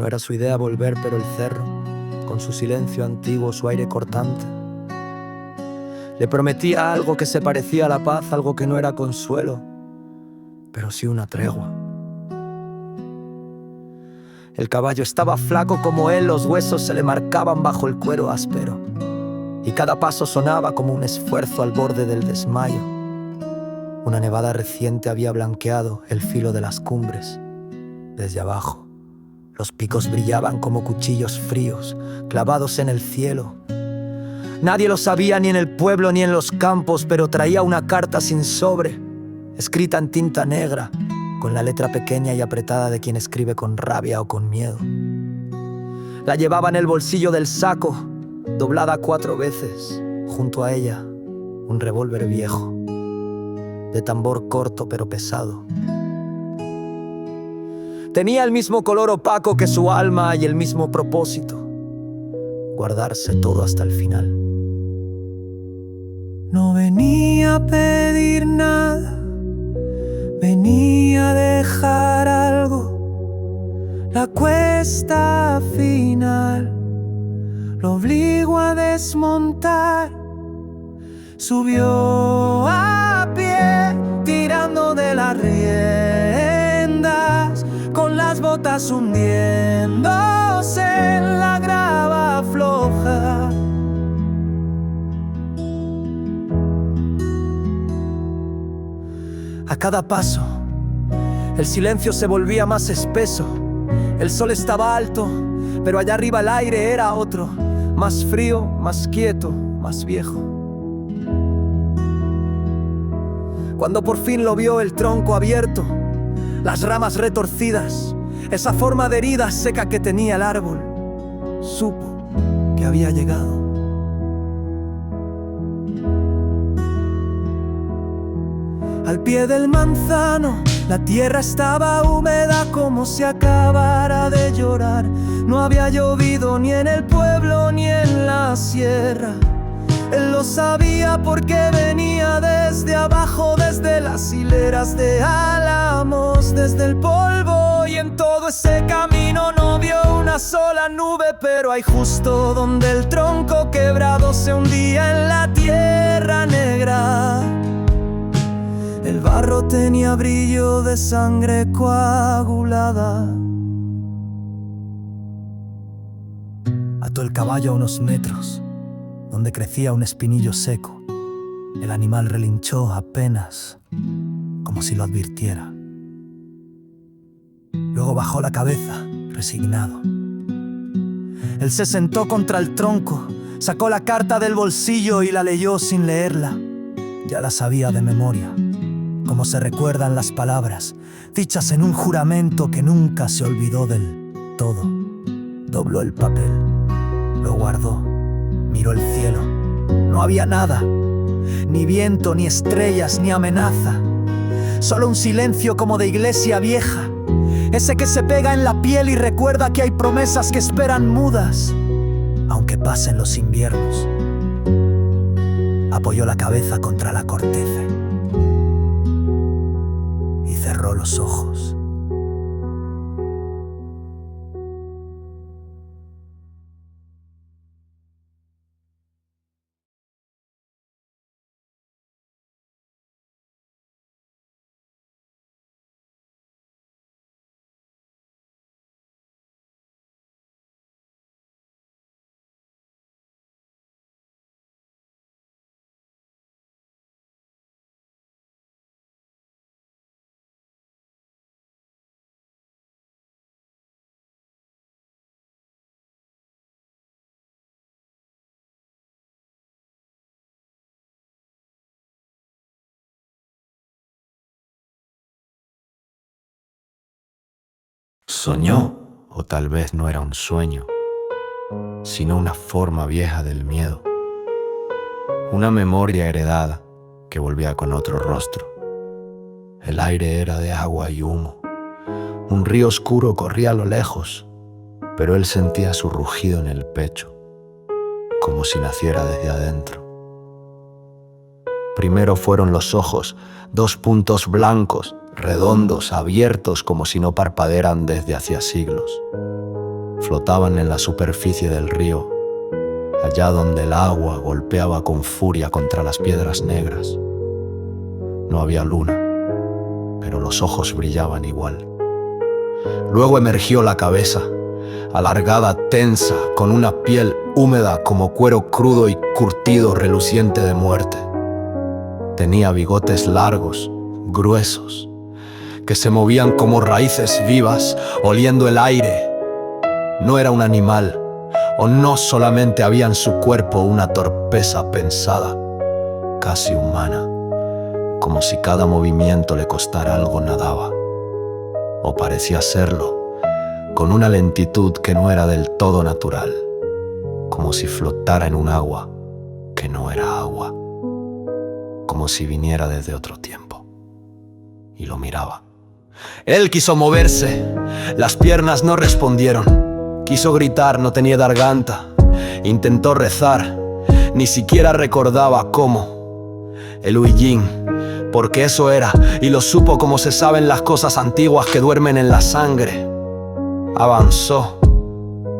No era su idea volver, pero el cerro, con su silencio antiguo, su aire cortante, le prometía algo que se parecía a la paz, algo que no era consuelo, pero sí una tregua. El caballo estaba flaco como él, los huesos se le marcaban bajo el cuero áspero, y cada paso sonaba como un esfuerzo al borde del desmayo. Una nevada reciente había blanqueado el filo de las cumbres. Desde abajo, los picos brillaban como cuchillos fríos, clavados en el cielo. Nadie lo sabía ni en el pueblo ni en los campos, pero traía una carta sin sobre, escrita en tinta negra, con la letra pequeña y apretada de quien escribe con rabia o con miedo. La llevaba en el bolsillo del saco, doblada 4 veces. Junto a ella, un revólver viejo, de tambor corto pero pesado. Tenía el mismo color opaco que su alma y el mismo propósito: guardarse todo hasta el final. No venía a pedir nada, venía a dejar algo. La cuesta final lo obligó a desmontar. Subió a pie, tirando de las riendas, con las botas hundiéndose en la grava floja. A cada paso, el silencio se volvía más espeso. El sol estaba alto, pero allá arriba el aire era otro, más frío, más quieto, más viejo. Cuando por fin lo vio, el tronco abierto, las ramas retorcidas, esa forma de herida seca que tenía el árbol, supo que había llegado. Al pie del manzano, la tierra estaba húmeda como si acabara de llorar. No había llovido ni en el pueblo ni en la sierra. Él lo sabía porque venía desde abajo, desde las hileras de álamos, desde el polvo. Y en todo ese camino no vio una sola nube, pero ahí justo donde el tronco quebrado se hundía en la tierra negra, el barro tenía brillo de sangre coagulada. Ató el caballo a unos metros, donde crecía un espinillo seco. El animal relinchó apenas, como si lo advirtiera. Luego bajó la cabeza, resignado. Él se sentó contra el tronco, sacó la carta del bolsillo y la leyó sin leerla. Ya la sabía de memoria, como se recuerdan las palabras, dichas en un juramento que nunca se olvidó del todo. Dobló el papel, lo guardó, miró el cielo. No había nada, ni viento, ni estrellas, ni amenaza. Solo un silencio como de iglesia vieja, ese que se pega en la piel y recuerda que hay promesas que esperan mudas, aunque pasen los inviernos. Apoyó la cabeza contra la corteza y cerró los ojos. Soñó, o tal vez no era un sueño, sino una forma vieja del miedo, una memoria heredada que volvía con otro rostro. El aire era de agua y humo, un río oscuro corría a lo lejos, pero él sentía su rugido en el pecho, como si naciera desde adentro. Primero fueron los ojos, 2 puntos blancos, redondos, abiertos como si no parpadearan desde hacía siglos. flotaban en la superficie del río, allá donde el agua golpeaba con furia contra las piedras negras. No había luna, pero los ojos brillaban igual. Luego emergió la cabeza, alargada, tensa, con una piel húmeda como cuero crudo y curtido, reluciente de muerte. Tenía bigotes largos, gruesos, que se movían como raíces vivas, oliendo el aire. No era un animal, o no solamente había en su cuerpo una torpeza pensada, casi humana, como si cada movimiento le costara algo nadaba, o parecía serlo, con una lentitud que no era del todo natural, como si flotara en un agua que no era agua, como si viniera desde otro tiempo. Y lo miraba. Él quiso moverse, las piernas no respondieron. Quiso gritar, no tenía garganta. Intentó rezar, ni siquiera recordaba cómo. El Huillín, porque eso era, y lo supo como se saben las cosas antiguas que duermen en la sangre. Avanzó,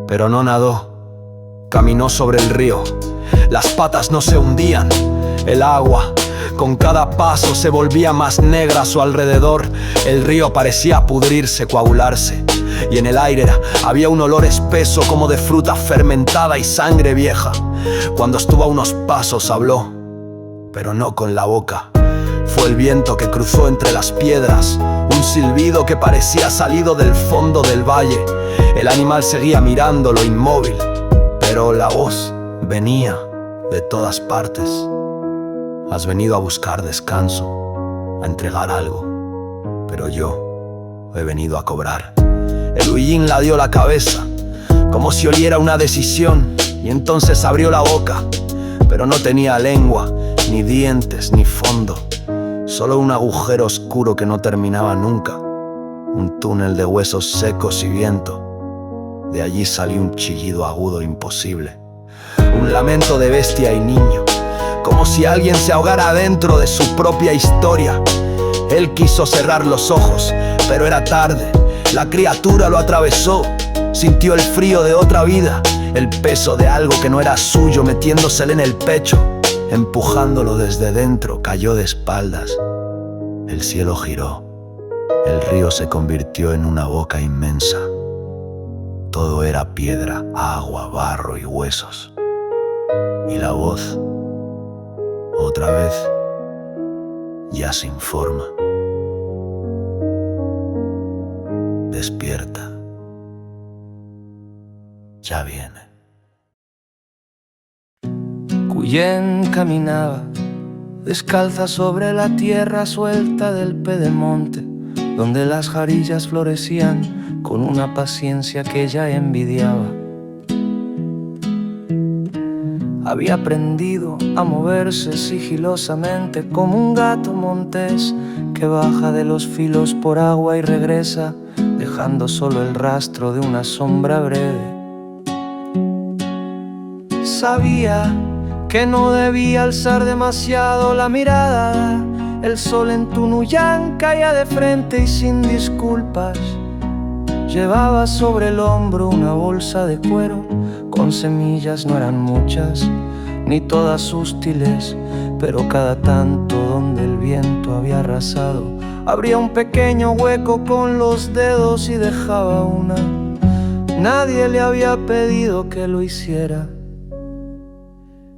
pero no nadó. Caminó sobre el río. Las patas no se hundían. El agua, con cada paso, se volvía más negra a su alrededor. El río parecía pudrirse, coagularse. Y en el aire había un olor espeso como de fruta fermentada y sangre vieja. Cuando estuvo a unos pasos habló, pero no con la boca. Fue el viento que cruzó entre las piedras, un silbido que parecía salido del fondo del valle. El animal seguía mirándolo inmóvil, pero la voz venía de todas partes. Has venido a buscar descanso, a entregar algo, pero yo he venido a cobrar. El Huillín la dio la cabeza, como si oliera una decisión, y entonces abrió la boca, pero no tenía lengua, ni dientes, ni fondo. Solo un agujero oscuro que no terminaba nunca, un túnel de huesos secos y viento. De allí salió un chillido agudo imposible, un lamento de bestia y niño, como si alguien se ahogara dentro de su propia historia. Él quiso cerrar los ojos, pero era tarde. La criatura lo atravesó, sintió el frío de otra vida, el peso de algo que no era suyo metiéndosele en el pecho. Empujándolo desde dentro, cayó de espaldas. El cielo giró. El río se convirtió en una boca inmensa. Todo era piedra, agua, barro y huesos. Y la voz, otra vez, ya sin forma. Despierta. Ya viene. Huillén caminaba descalza sobre la tierra suelta del pedemonte, donde las jarillas florecían con una paciencia que ella envidiaba. Había aprendido a moverse sigilosamente como un gato montés que baja de los filos por agua y regresa, dejando solo el rastro de una sombra breve. Sabía que no debía alzar demasiado la mirada. El sol en Tunuyán caía de frente y sin disculpas. Llevaba sobre el hombro una bolsa de cuero con semillas, no eran muchas, ni todas útiles, pero cada tanto donde el viento había arrasado, abría un pequeño hueco con los dedos y dejaba una. Nadie le había pedido que lo hiciera.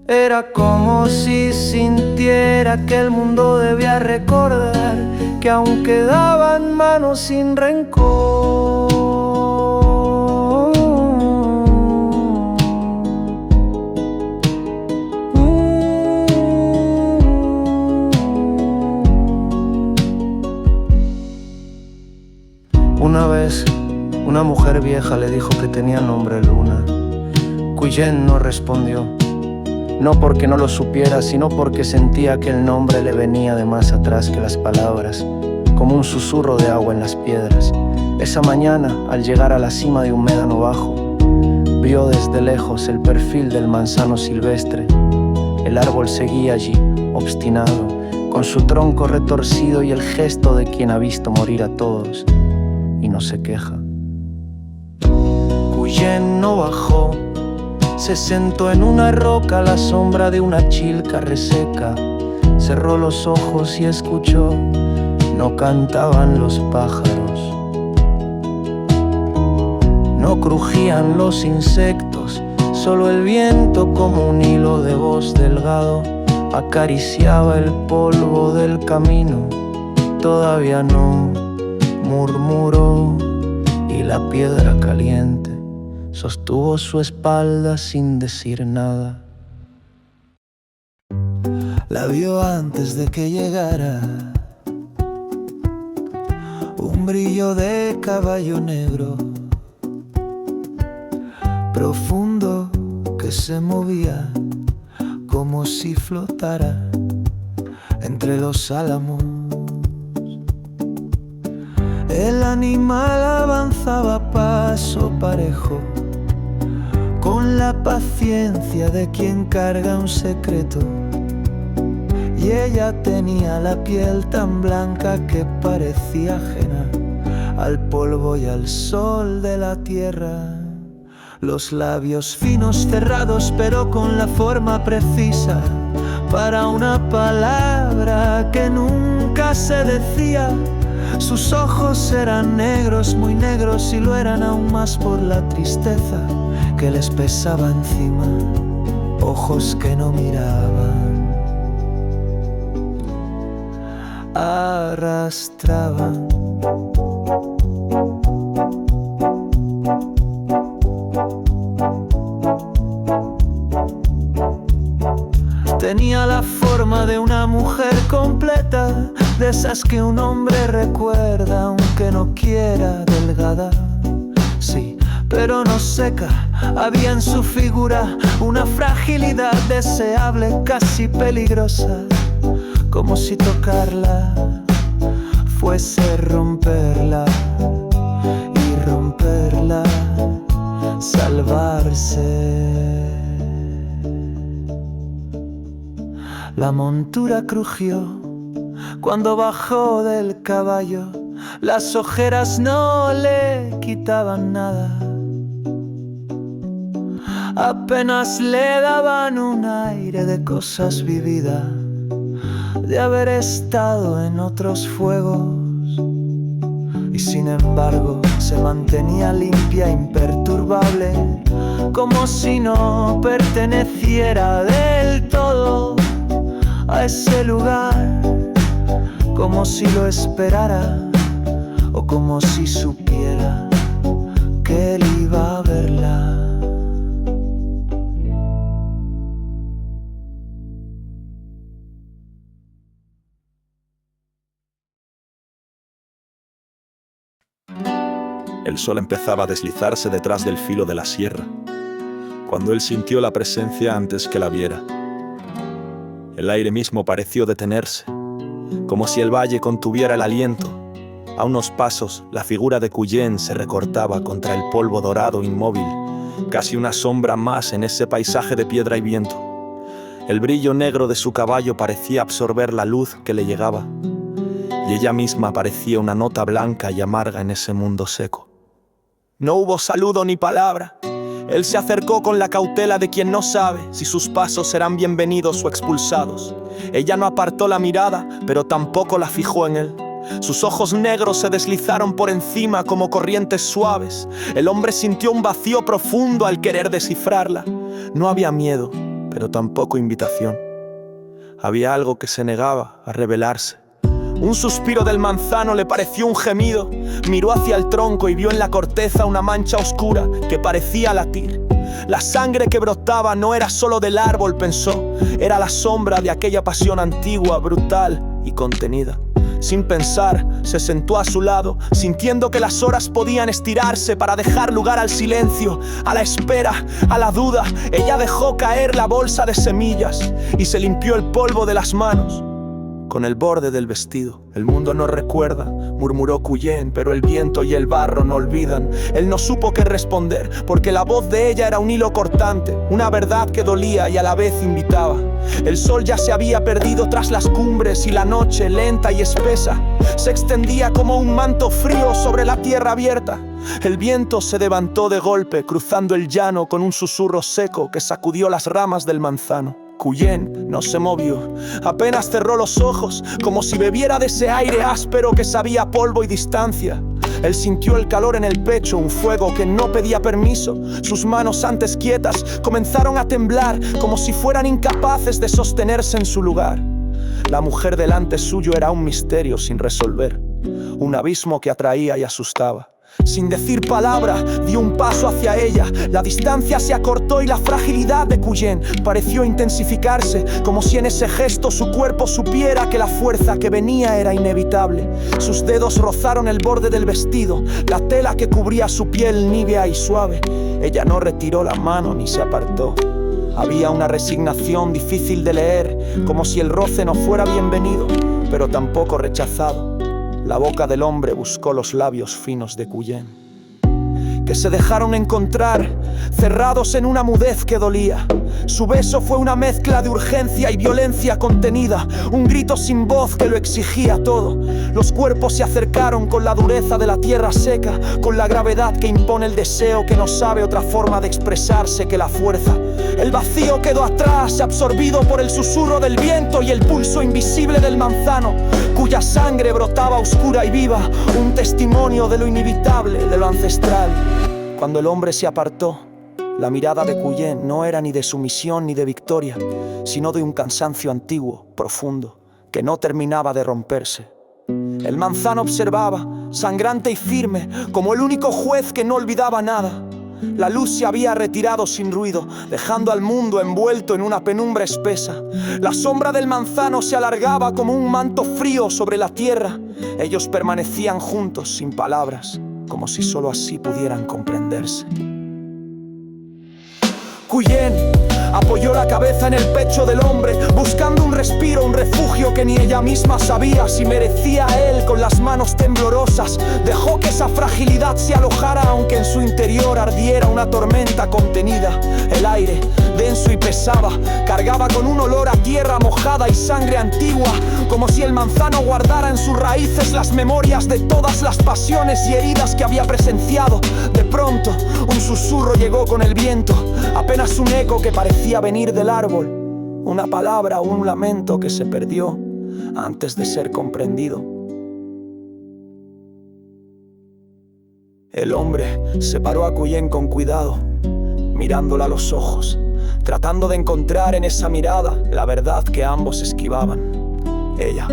Era como si sintiera que el mundo debía recordar que aún quedaban manos sin rencor. Una vez, una mujer vieja le dijo que tenía nombre Luna. Huillén no respondió. No porque no lo supiera, sino porque sentía que el nombre le venía de más atrás que las palabras, como un susurro de agua en las piedras. Esa mañana, al llegar a la cima de un médano bajo, vio desde lejos el perfil del manzano silvestre. El árbol seguía allí, obstinado, con su tronco retorcido y el gesto de quien ha visto morir a todos y no se queja. Guillén no bajó. Se sentó en una roca a la sombra de una chilca reseca. Cerró los ojos y escuchó, no cantaban los pájaros, no crujían los insectos, solo el viento como un hilo de voz delgado acariciaba el polvo del camino. Todavía no, murmuró, y la piedra caliente sostuvo su espalda sin decir nada. La vio antes de que llegara, un brillo de caballo negro, profundo, que se movía como si flotara entre los álamos. El animal avanzaba a paso parejo, con la paciencia de quien carga un secreto. Y ella tenía la piel tan blanca que parecía ajena al polvo y al sol de la tierra. Los labios finos cerrados pero con la forma precisa para una palabra que nunca se decía. Sus ojos eran negros, muy negros, y lo eran aún más por la tristeza que les pesaba encima. Ojos que no miraban, arrastraban. Tenía la forma de una mujer completa, de esas que un hombre recuerda aunque no quiera, delgada, sí, pero no seca. Había en su figura una fragilidad deseable, casi peligrosa, como si tocarla fuese romperla, y romperla, salvarse. La montura crujió cuando bajó del caballo, las ojeras no le quitaban nada, apenas le daban un aire de cosas vividas, de haber estado en otros fuegos. Y sin embargo se mantenía limpia, imperturbable, como si no perteneciera del todo a ese lugar, como si lo esperara o como si supiera que él iba a verla. El sol empezaba a deslizarse detrás del filo de la sierra, cuando él sintió la presencia antes que la viera. El aire mismo pareció detenerse, como si el valle contuviera el aliento. A unos pasos, la figura de Guillén se recortaba contra el polvo dorado inmóvil, casi una sombra más en ese paisaje de piedra y viento. El brillo negro de su caballo parecía absorber la luz que le llegaba, y ella misma parecía una nota blanca y amarga en ese mundo seco. No hubo saludo ni palabra. Él se acercó con la cautela de quien no sabe si sus pasos serán bienvenidos o expulsados. Ella no apartó la mirada, pero tampoco la fijó en él. Sus ojos negros se deslizaron por encima como corrientes suaves. El hombre sintió un vacío profundo al querer descifrarla. No había miedo, pero tampoco invitación. Había algo que se negaba a revelarse. Un suspiro del manzano le pareció un gemido. Miró hacia el tronco y vio en la corteza una mancha oscura que parecía latir. La sangre que brotaba no era solo del árbol, pensó. Era la sombra de aquella pasión antigua, brutal y contenida. Sin pensar, se sentó a su lado, sintiendo que las horas podían estirarse para dejar lugar al silencio, a la espera, a la duda. Ella dejó caer la bolsa de semillas y se limpió el polvo de las manos. con el borde del vestido. El mundo no recuerda, murmuró Cuyen, pero el viento y el barro no olvidan. Él no supo qué responder, porque la voz de ella era un hilo cortante, una verdad que dolía y a la vez invitaba. El sol ya se había perdido tras las cumbres y la noche, lenta y espesa, se extendía como un manto frío sobre la tierra abierta. El viento se levantó de golpe, cruzando el llano con un susurro seco que sacudió las ramas del manzano. Cuyen no se movió, apenas cerró los ojos, como si bebiera de ese aire áspero que sabía polvo y distancia. Él sintió el calor en el pecho, un fuego que no pedía permiso. Sus manos antes quietas comenzaron a temblar, como si fueran incapaces de sostenerse en su lugar. La mujer delante suyo era un misterio sin resolver, un abismo que atraía y asustaba. Sin decir palabra, dio un paso hacia ella. La distancia se acortó y la fragilidad de Cuyen pareció intensificarse, como si en ese gesto su cuerpo supiera que la fuerza que venía era inevitable. Sus dedos rozaron el borde del vestido, la tela que cubría su piel nívea y suave. Ella no retiró la mano ni se apartó. Había una resignación difícil de leer, como si el roce no fuera bienvenido, pero tampoco rechazado. La boca del hombre buscó los labios finos de Cuyen, que se dejaron encontrar, cerrados en una mudez que dolía. Su beso fue una mezcla de urgencia y violencia contenida, un grito sin voz que lo exigía todo. Los cuerpos se acercaron con la dureza de la tierra seca, con la gravedad que impone el deseo que no sabe otra forma de expresarse que la fuerza. El vacío quedó atrás, absorbido por el susurro del viento y el pulso invisible del manzano, cuya sangre brotaba oscura y viva, un testimonio de lo inevitable, de lo ancestral. Cuando el hombre se apartó, la mirada de Cuyen no era ni de sumisión ni de victoria, sino de un cansancio antiguo, profundo, que no terminaba de romperse. El manzano observaba, sangrante y firme, como el único juez que no olvidaba nada. La luz se había retirado sin ruido, dejando al mundo envuelto en una penumbra espesa. La sombra del manzano se alargaba como un manto frío sobre la tierra. Ellos permanecían juntos, sin palabras, como si solo así pudieran comprenderse. Cuyen apoyó la cabeza en el pecho del hombre, buscando un respiro, un refugio que ni ella misma sabía si merecía a él. Con las manos temblorosas dejó que esa fragilidad se alojara, aunque en su interior ardiera una tormenta contenida. El aire, denso y pesaba, cargaba con un olor a tierra mojada y sangre antigua, como si el manzano guardara en sus raíces las memorias de todas las pasiones y heridas que había presenciado. De pronto, un susurro llegó con el viento, apenas un eco que parecía venir del árbol, una palabra o un lamento que se perdió antes de ser comprendido. El hombre separó a Cuyen con cuidado, mirándola a los ojos, tratando de encontrar en esa mirada la verdad que ambos esquivaban. Ella,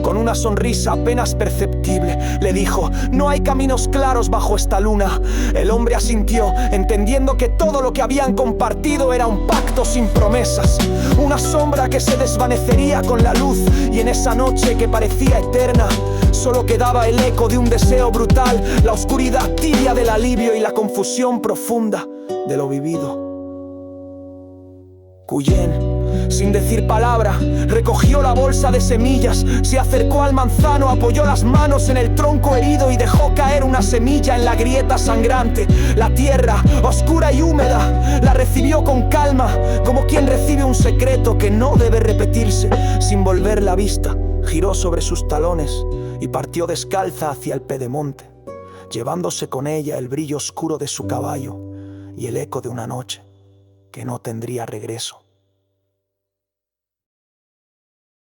con una sonrisa apenas perceptible, le dijo: «No hay caminos claros bajo esta luna». El hombre asintió, entendiendo que todo lo que habían compartido era un pacto sin promesas, una sombra que se desvanecería con la luz, y en esa noche que parecía eterna solo quedaba el eco de un deseo brutal, la oscuridad tibia del alivio y la confusión profunda de lo vivido. Cuyen, sin decir palabra, recogió la bolsa de semillas, se acercó al manzano, apoyó las manos en el tronco herido y dejó caer una semilla en la grieta sangrante. La tierra, oscura y húmeda, la recibió con calma, como quien recibe un secreto que no debe repetirse. Sin volver la vista, giró sobre sus talones y partió descalza hacia el pedemonte, llevándose con ella el brillo oscuro de su caballo y el eco de una noche que no tendría regreso.